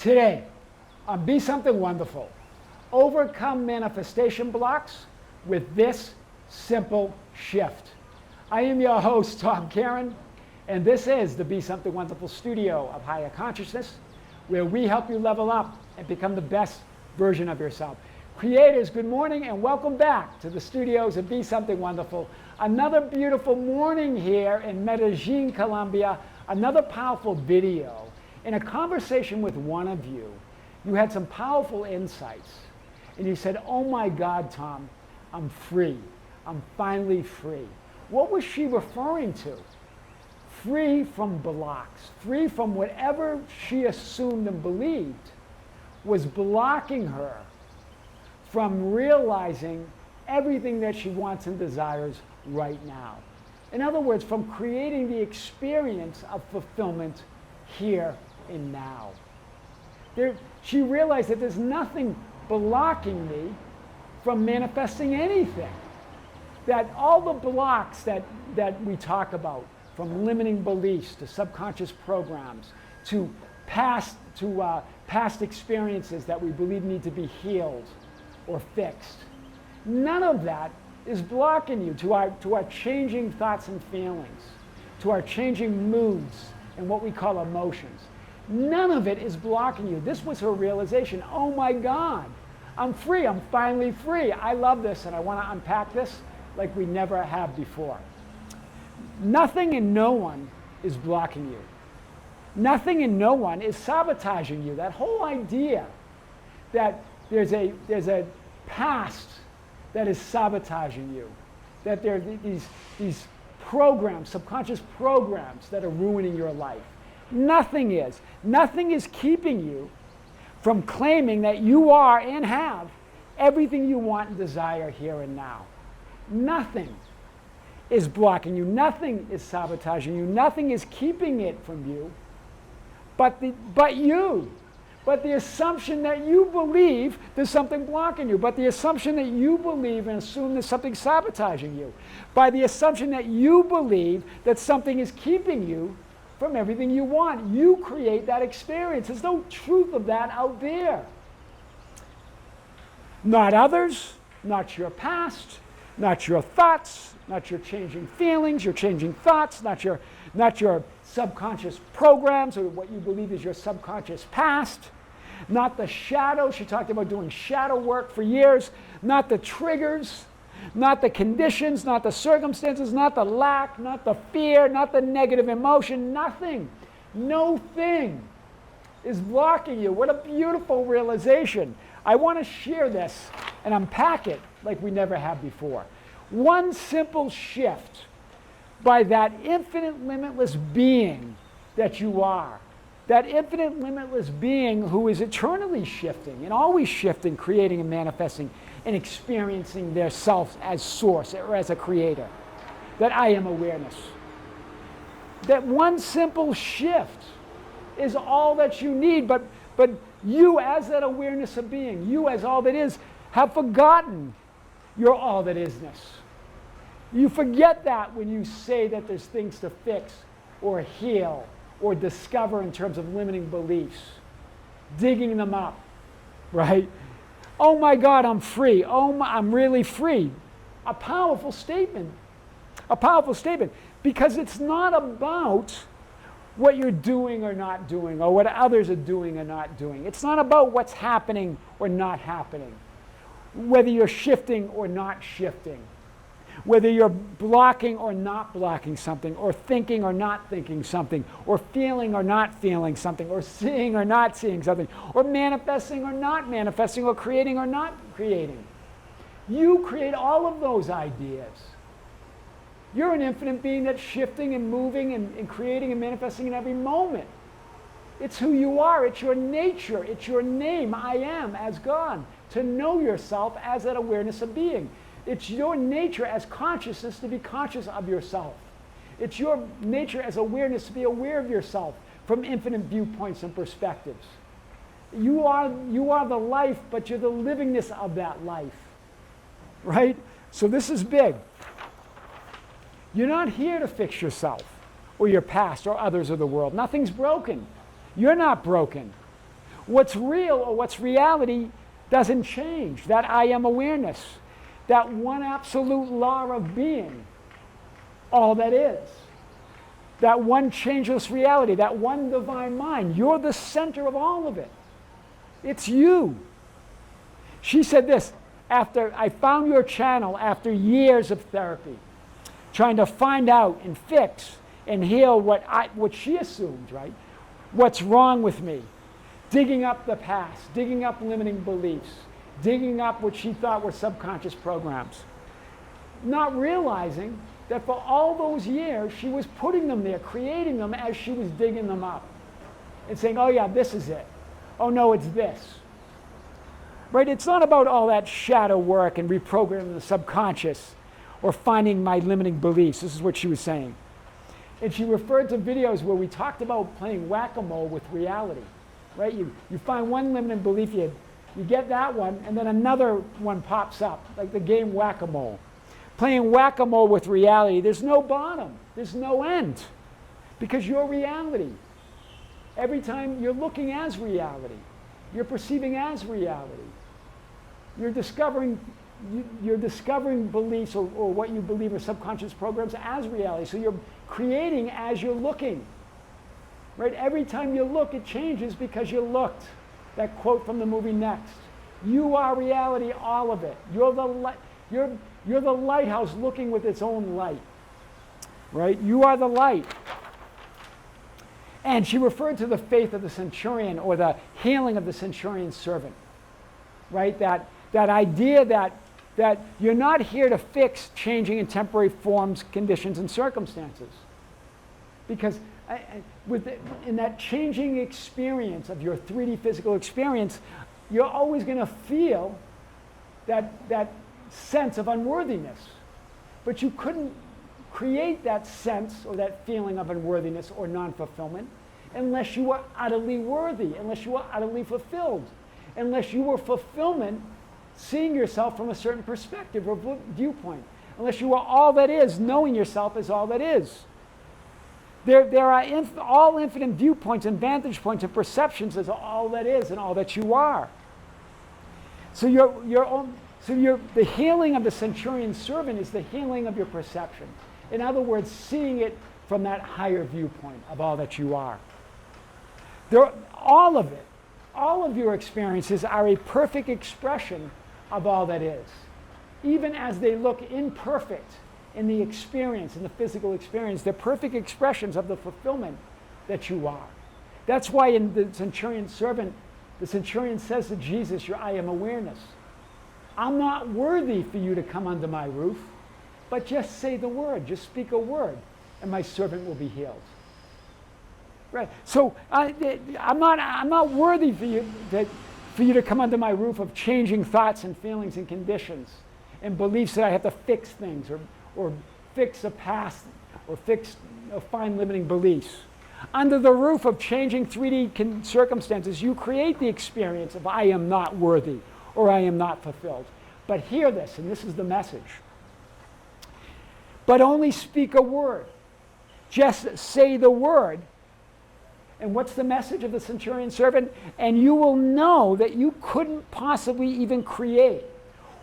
Today, on Be Something Wonderful, overcome manifestation blocks with this simple shift. I am your host, Tom Kearin, and this is the Be Something Wonderful studio of higher consciousness, where we help you level up and become the best version of yourself. Creators, good morning and welcome back to the studios of Be Something Wonderful. Another beautiful morning here in Medellin, Colombia. Another powerful video. In a conversation with one of you, you had some powerful insights. And you said, oh my God, Tom, I'm free. I'm finally free. What was she referring to? Free from blocks. Free from whatever she assumed and believed was blocking her from realizing everything that she wants and desires right now. In other words, from creating the experience of fulfillment here and now. She realized that there's nothing blocking me from manifesting anything. That all the blocks that we talk about, from limiting beliefs to subconscious programs to past experiences that we believe need to be healed or fixed, none of that is blocking you to our changing thoughts and feelings, to our changing moods and what we call emotions. None of it is blocking you. This was her realization. Oh my God, I'm free. I'm finally free. I love this, and I want to unpack this like we never have before. Nothing and no one is blocking you. Nothing and no one is sabotaging you. That whole idea that there's a past that is sabotaging you, that there are these programs, subconscious programs that are ruining your life. Nothing is. Nothing is keeping you from claiming that you are and have everything you want and desire here and now. Nothing is blocking you. Nothing is sabotaging you. Nothing is keeping it from you but you. But the assumption that you believe there's something blocking you. But the assumption that you believe and assume there's something sabotaging you. By the assumption that you believe that something is keeping you from everything you want. You create that experience. There's no truth of that out there. Not others, not your past, not your thoughts, not your changing feelings, your changing thoughts, not your subconscious programs or what you believe is your subconscious past, not the shadow. She talked about doing shadow work for years, not the triggers, not the conditions, not the circumstances, not the lack, not the fear, not the negative emotion, nothing. No thing is blocking you. What a beautiful realization. I want to share this and unpack it like we never have before. One simple shift by that infinite, limitless being that you are, that infinite, limitless being who is eternally shifting and always shifting, creating and manifesting and experiencing their self as source or as a creator, that I am awareness. That one simple shift is all that you need, but you as that awareness of being, you as all that is, have forgotten your all that isness. You forget that when you say that there's things to fix or heal or discover in terms of limiting beliefs, digging them up, right? Oh my God, I'm free. I'm really free. A powerful statement. A powerful statement. Because it's not about what you're doing or not doing or what others are doing or not doing. It's not about what's happening or not happening. Whether you're shifting or not shifting. Whether you're blocking or not blocking something, or thinking or not thinking something, or feeling or not feeling something, or seeing or not seeing something, or manifesting or not manifesting, or creating or not creating. You create all of those ideas. You're an infinite being that's shifting and moving and creating and manifesting in every moment. It's who you are. It's your nature. It's your name, I am, as God, to know yourself as that awareness of being. It's your nature as consciousness to be conscious of yourself. It's your nature as awareness to be aware of yourself from infinite viewpoints and perspectives. You are the life, but you're the livingness of that life, right? So this is big. You're not here to fix yourself or your past or others or the world. Nothing's broken. You're not broken. What's real or what's reality doesn't change. That I am awareness, that one absolute law of being, all that is. That one changeless reality, that one divine mind. You're the center of all of it. It's you. She said this, after I found your channel after years of therapy, trying to find out and fix and heal what she assumed, right? What's wrong with me? Digging up the past, digging up limiting beliefs, digging up what she thought were subconscious programs. Not realizing that for all those years, she was putting them there, creating them as she was digging them up. And saying, oh yeah, this is it. Oh no, it's this. Right? It's not about all that shadow work and reprogramming the subconscious or finding my limiting beliefs. This is what she was saying. And she referred to videos where we talked about playing whack-a-mole with reality. Right? You find one limiting belief, you get that one, and then another one pops up, like the game whack-a-mole. Playing whack-a-mole with reality, there's no bottom, there's no end, because you're reality. Every time you're looking as reality, you're perceiving as reality. You're discovering beliefs or what you believe are subconscious programs as reality. So you're creating as you're looking. Right? Every time you look, it changes because you looked. That quote from the movie Next. You are reality, all of it. You're the lighthouse looking with its own light. Right? You are the light. And she referred to the faith of the centurion or the healing of the centurion's servant. Right? That idea that you're not here to fix changing in temporary forms, conditions, and circumstances. Because in that changing experience of your 3D physical experience, you're always going to feel that sense of unworthiness. But you couldn't create that sense or that feeling of unworthiness or non-fulfillment unless you were utterly worthy, unless you were utterly fulfilled, unless you were fulfillment seeing yourself from a certain perspective or viewpoint, unless you were all that is, knowing yourself as all that is. There are all infinite viewpoints and vantage points and perceptions as all that is and all that you are. So the healing of the centurion's servant is the healing of your perception. In other words, seeing it from that higher viewpoint of all that you are. All of it, all of your experiences are a perfect expression of all that is, even as they look imperfect in the experience, in the physical experience. They're perfect expressions of the fulfillment that you are. That's why in the centurion's servant, the centurion says to Jesus, I am awareness. I'm not worthy for you to come under my roof, but just say the word, just speak a word, and my servant will be healed. Right? So I'm not worthy for you to come under my roof of changing thoughts and feelings and conditions and beliefs that I have to fix things or fix a past or find limiting beliefs. Under the roof of changing 3D circumstances, you create the experience of I am not worthy or I am not fulfilled. But hear this, and this is the message. But only speak a word. Just say the word. And what's the message of the centurion servant? And you will know that you couldn't possibly even create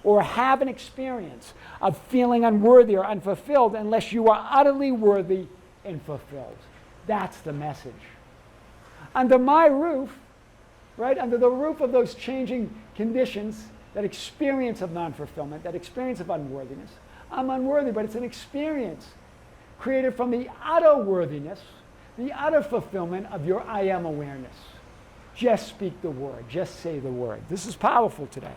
or have an experience of feeling unworthy or unfulfilled unless you are utterly worthy and fulfilled. That's the message. Under my roof, right, under the roof of those changing conditions, that experience of non-fulfillment, that experience of unworthiness, I'm unworthy, but it's an experience created from the utter worthiness, the utter fulfillment of your I am awareness. Just speak the word. Just say the word. This is powerful today.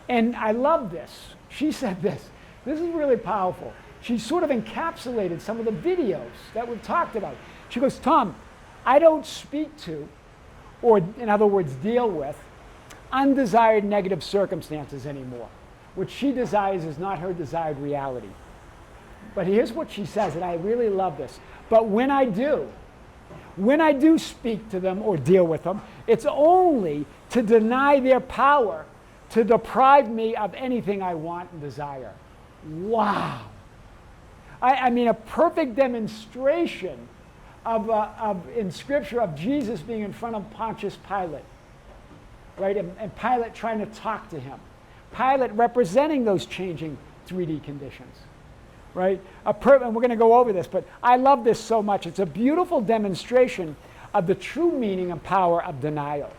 And I love this. She said this. This is really powerful. She sort of encapsulated some of the videos that we've talked about. She goes, Tom, I don't speak to, or in other words, deal with, undesired negative circumstances anymore. What she desires is not her desired reality. But here's what she says, and I really love this. But when I do speak to them or deal with them, it's only to deny their power to deprive me of anything I want and desire. Wow. I mean, a perfect demonstration in Scripture of Jesus being in front of Pontius Pilate, right? And Pilate trying to talk to him. Pilate representing those changing 3D conditions, right? And we're going to go over this, but I love this so much. It's a beautiful demonstration of the true meaning and power of denial.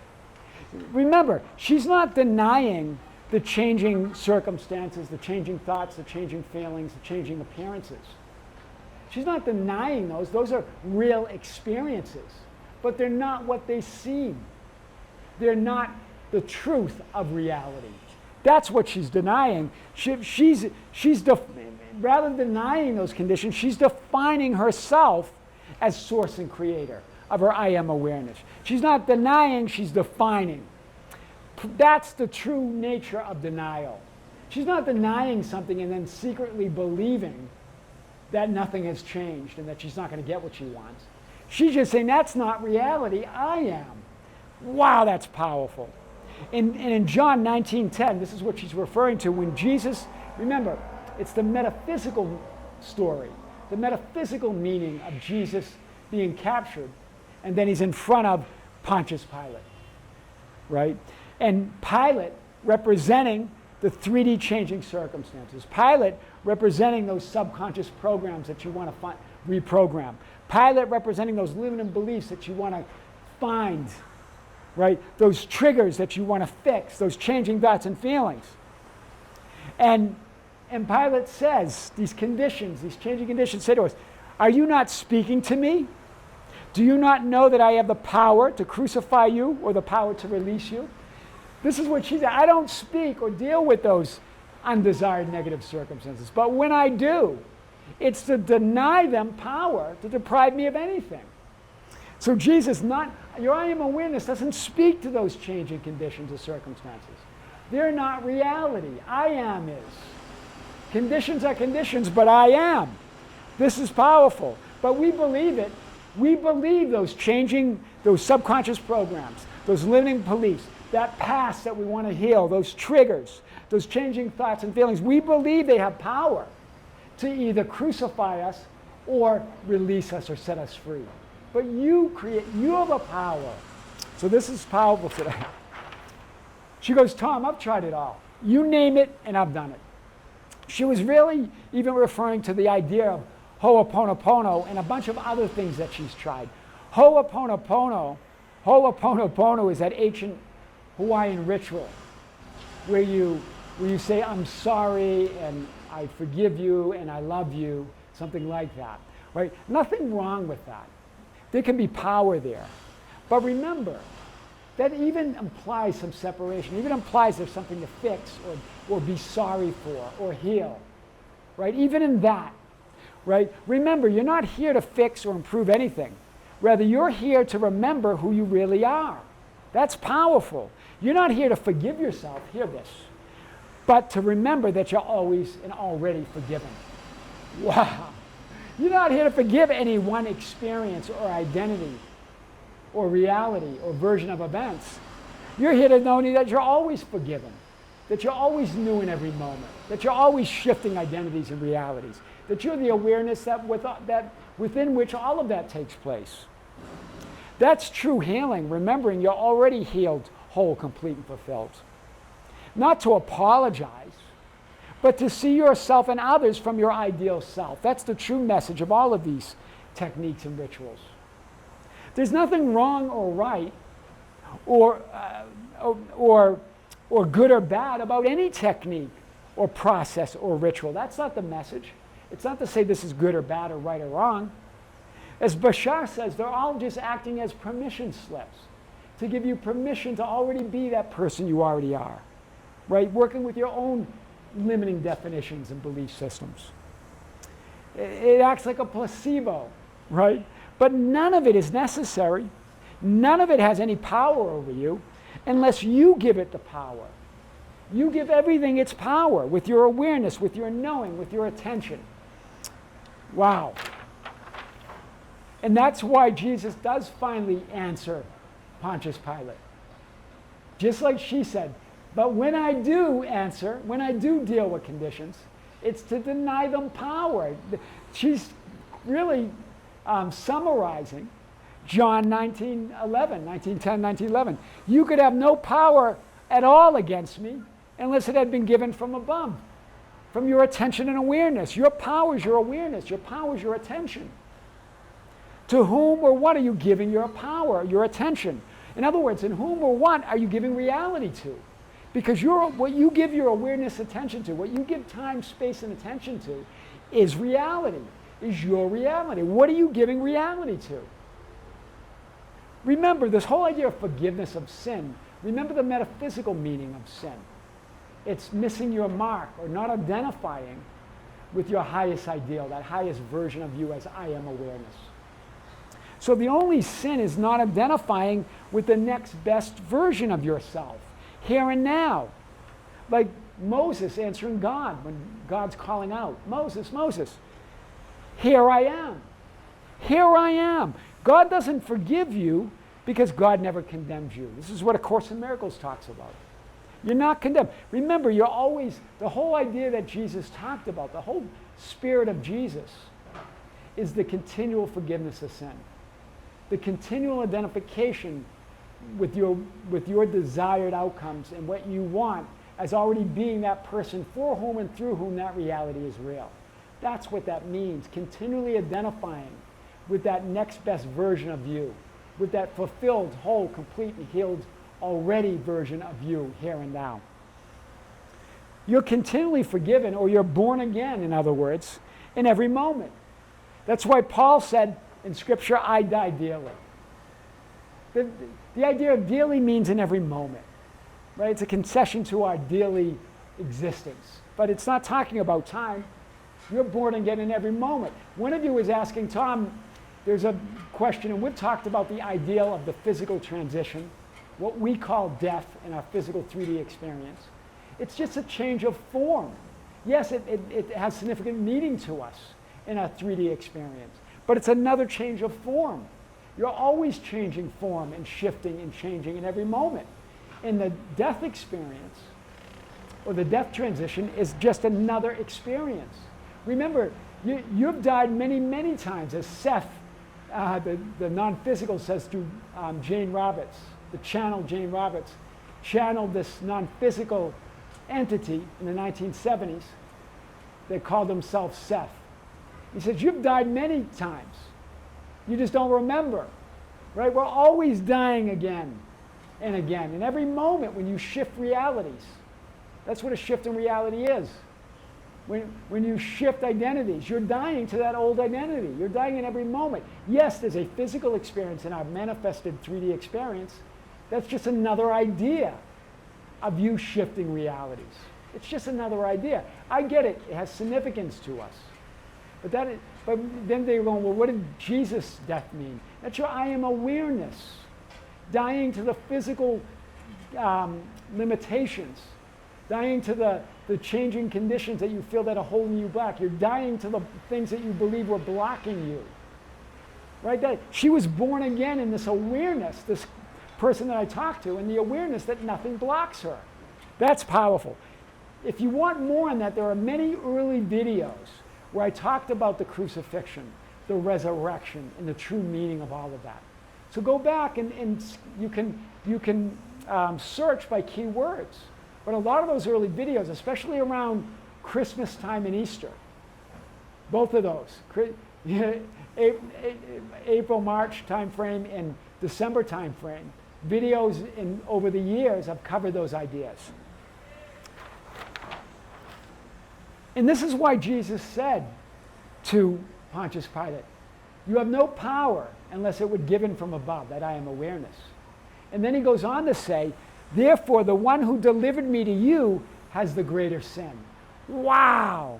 Remember, she's not denying the changing circumstances, the changing thoughts, the changing feelings, the changing appearances. She's not denying those. Those are real experiences, but they're not what they seem. They're not the truth of reality. That's what she's denying. Rather than denying those conditions, she's defining herself as source and creator of her I am awareness. She's not denying, she's defining. That's the true nature of denial. She's not denying something and then secretly believing that nothing has changed and that she's not going to get what she wants. She's just saying, that's not reality, I am. Wow, that's powerful. And in John 19:10, this is what she's referring to when Jesus, remember, it's the metaphysical story, the metaphysical meaning of Jesus being captured, and then he's in front of Pontius Pilate, right? And Pilate representing the 3D changing circumstances. Pilate representing those subconscious programs that you want to reprogram. Pilate representing those limiting beliefs that you want to find, right? Those triggers that you want to fix, those changing thoughts and feelings. And Pilate says, these conditions, these changing conditions say to us, are you not speaking to me? Do you not know that I have the power to crucify you or the power to release you? This is what she said. I don't speak or deal with those undesired negative circumstances. But when I do, it's to deny them power to deprive me of anything. So Jesus, your I am awareness doesn't speak to those changing conditions or circumstances. They're not reality. I am is. Conditions are conditions, but I am. This is powerful. But we believe it. We believe those subconscious programs, those limiting beliefs, that past that we want to heal, those triggers, those changing thoughts and feelings. We believe they have power to either crucify us or release us or set us free. But you have a power. So this is powerful today. She goes, Tom, I've tried it all. You name it, and I've done it. She was really even referring to the idea of Ho'oponopono and a bunch of other things that she's tried. Ho'oponopono is that ancient Hawaiian ritual where you say, I'm sorry, and I forgive you, and I love you, something like that, right? Nothing wrong with that. There can be power there. But remember, that even implies some separation, even implies there's something to fix or be sorry for or heal, right? Even in that, right? Remember, you're not here to fix or improve anything. Rather, you're here to remember who you really are. That's powerful. You're not here to forgive yourself, hear this, but to remember that you're always and already forgiven. Wow. You're not here to forgive any one experience or identity or reality or version of events. You're here to know that you're always forgiven, that you're always new in every moment, that you're always shifting identities and realities, that you're the awareness that within which all of that takes place. That's true healing, remembering you're already healed, whole, complete, and fulfilled. Not to apologize, but to see yourself and others from your ideal self. That's the true message of all of these techniques and rituals. There's nothing wrong or right or good or bad about any technique or process or ritual. That's not the message. It's not to say this is good or bad or right or wrong. As Bashar says, they're all just acting as permission slips to give you permission to already be that person you already are, right? Working with your own limiting definitions and belief systems. It acts like a placebo, right? But none of it is necessary. None of it has any power over you unless you give it the power. You give everything its power with your awareness, with your knowing, with your attention. Wow. And that's why Jesus does finally answer Pontius Pilate. Just like she said, but when I do answer, when I do deal with conditions, it's to deny them power. She's really summarizing John 19:10, you could have no power at all against me unless it had been given from above, from your attention and awareness. Your power is your awareness. Your power is your attention. To whom or what are you giving your power, your attention? In other words, in whom or what are you giving reality to? Because what you give your awareness attention to, what you give time, space, and attention to, is reality, is your reality. What are you giving reality to? Remember, this whole idea of forgiveness of sin, remember the metaphysical meaning of sin. It's missing your mark or not identifying with your highest ideal, that highest version of you as I am awareness. So the only sin is not identifying with the next best version of yourself, here and now. Like Moses answering God when God's calling out, Moses, Moses, here I am. Here I am. God doesn't forgive you because God never condemns you. This is what A Course in Miracles talks about. You're not condemned. Remember, you're always, the whole idea that Jesus talked about, the whole spirit of Jesus, is the continual forgiveness of sin. The continual identification with your desired outcomes and what you want as already being that person for whom and through whom that reality is real. That's what that means, continually identifying with that next best version of you, with that fulfilled, whole, complete, and healed already version of you here and now. You're continually forgiven, or you're born again, in other words, in every moment. That's why Paul said in Scripture, I die daily. The idea of daily means in every moment, right? It's a concession to our daily existence. But it's not talking about time. You're born again in every moment. One of you was asking, Tom, there's a question, and we've talked about the ideal of the physical transition, what we call death in our physical 3D experience. It's just a change of form. Yes, it has significant meaning to us in our 3D experience, but it's another change of form. You're always changing form and shifting and changing in every moment. In the death experience, or the death transition, is just another experience. Remember, you've died many, many times, as Seth, the non-physical, says through Jane Roberts, the channel Jane Roberts, channeled this non-physical entity in the 1970s. They called themselves Seth. He says, you've died many times. You just don't remember, right? We're always dying again and again. In every moment when you shift realities, that's what a shift in reality is. When you shift identities, you're dying to that old identity. You're dying in every moment. Yes, there's a physical experience in our manifested 3D experience. That's just another idea of you shifting realities. It's just another idea. I get it. It has significance to us. But then they're going, well, what did Jesus' death mean? That's your I am awareness. Dying to the physical limitations. Dying to the changing conditions that you feel that are holding you back. You're dying to the things that you believe were blocking you. Right? She was born again in this awareness, this person that I talked to, and the awareness that nothing blocks her. That's powerful. If you want more on that, there are many early videos where I talked about the crucifixion, the resurrection, and the true meaning of all of that. So go back and you can search by keywords. But a lot of those early videos, especially around Christmas time and Easter, both of those, April, March time frame and December time frame, videos over the years have covered those ideas. And this is why Jesus said to Pontius Pilate, you have no power unless it were given from above, that I am awareness. And then he goes on to say, therefore the one who delivered me to you has the greater sin. Wow!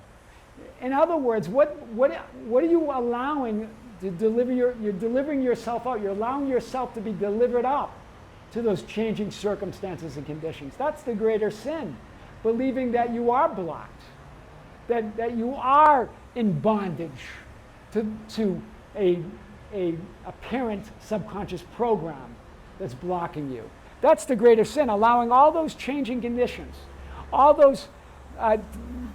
In other words, what are you allowing to deliver? You're delivering yourself out. You're allowing yourself to be delivered up to those changing circumstances and conditions. That's the greater sin. Believing that you are blocked. That you are in bondage to a apparent subconscious program that's blocking you. That's the greater sin, allowing all those changing conditions, all those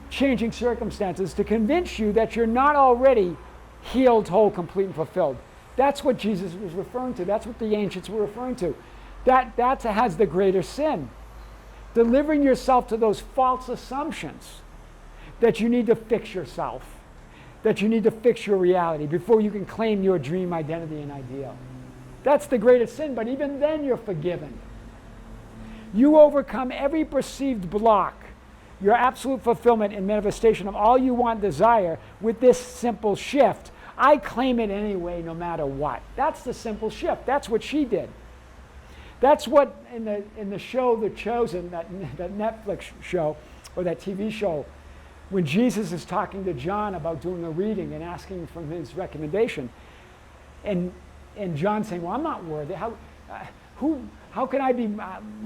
changing circumstances to convince you that you're not already healed, whole, complete, and fulfilled. That's what Jesus was referring to. That's what the ancients were referring to. That has the greater sin. Delivering yourself to those false assumptions that you need to fix yourself, that you need to fix your reality before you can claim your dream identity and ideal. That's the greatest sin, but even then you're forgiven. You overcome every perceived block, your absolute fulfillment and manifestation of all you want, desire, with this simple shift. I claim it anyway, no matter what. That's the simple shift. That's what she did. That's what in the show The Chosen, that Netflix show, or that TV show, when Jesus is talking to John about doing a reading and asking for his recommendation, and John saying, well, I'm not worthy. How can I be,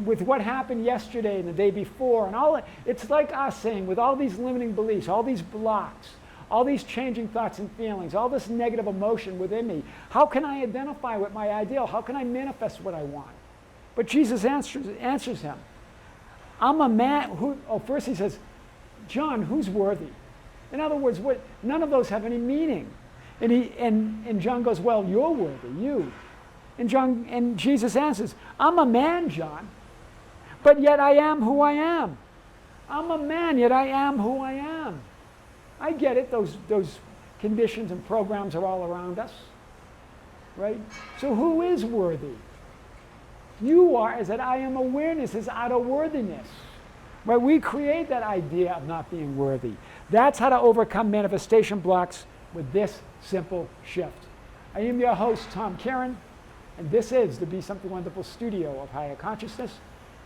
with what happened yesterday and the day before, and all that? It's like us saying, with all these limiting beliefs, all these blocks, all these changing thoughts and feelings, all this negative emotion within me, how can I identify with my ideal? How can I manifest what I want? But Jesus answers him. I'm a man who, first he says, John, who's worthy? In other words, none of those have any meaning. And John goes, well, you're worthy, you. And Jesus answers, I'm a man, John, but yet I am who I am. I'm a man, yet I am who I am. I get it, those conditions and programs are all around us, right? So who is worthy? You are, is that I am awareness, is out of worthiness. Right? We create that idea of not being worthy. That's how to overcome manifestation blocks with this simple shift. I am your host, Tom Kearin, and this is the Be Something Wonderful studio of higher consciousness,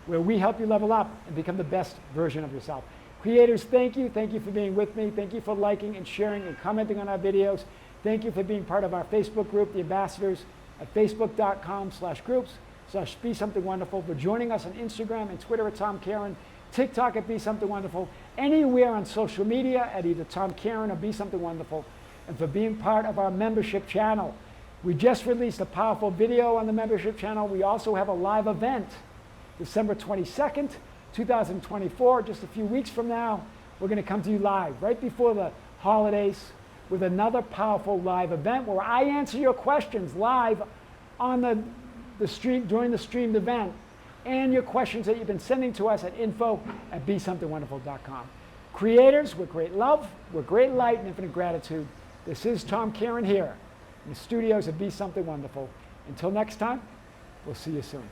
where we help you level up and become the best version of yourself. Creators, thank you. Thank you for being with me. Thank you for liking and sharing and commenting on our videos. Thank you for being part of our Facebook group, The Ambassadors, at facebook.com/groups/Be Something Wonderful, for joining us on Instagram and Twitter at Tom Kearin, TikTok at Be Something Wonderful, anywhere on social media at either Tom Kearin or Be Something Wonderful, and for being part of our membership channel. We just released a powerful video on the membership channel. We also have a live event, December 22nd, 2024, just a few weeks from now. We're going to come to you live right before the holidays with another powerful live event where I answer your questions live on the stream, during the streamed event, and your questions that you've been sending to us at info@besomethingwonderful.com. Creators, with great love, with great light and infinite gratitude, this is Tom Kearin here in the studios of Be Something Wonderful. Until next time, we'll see you soon.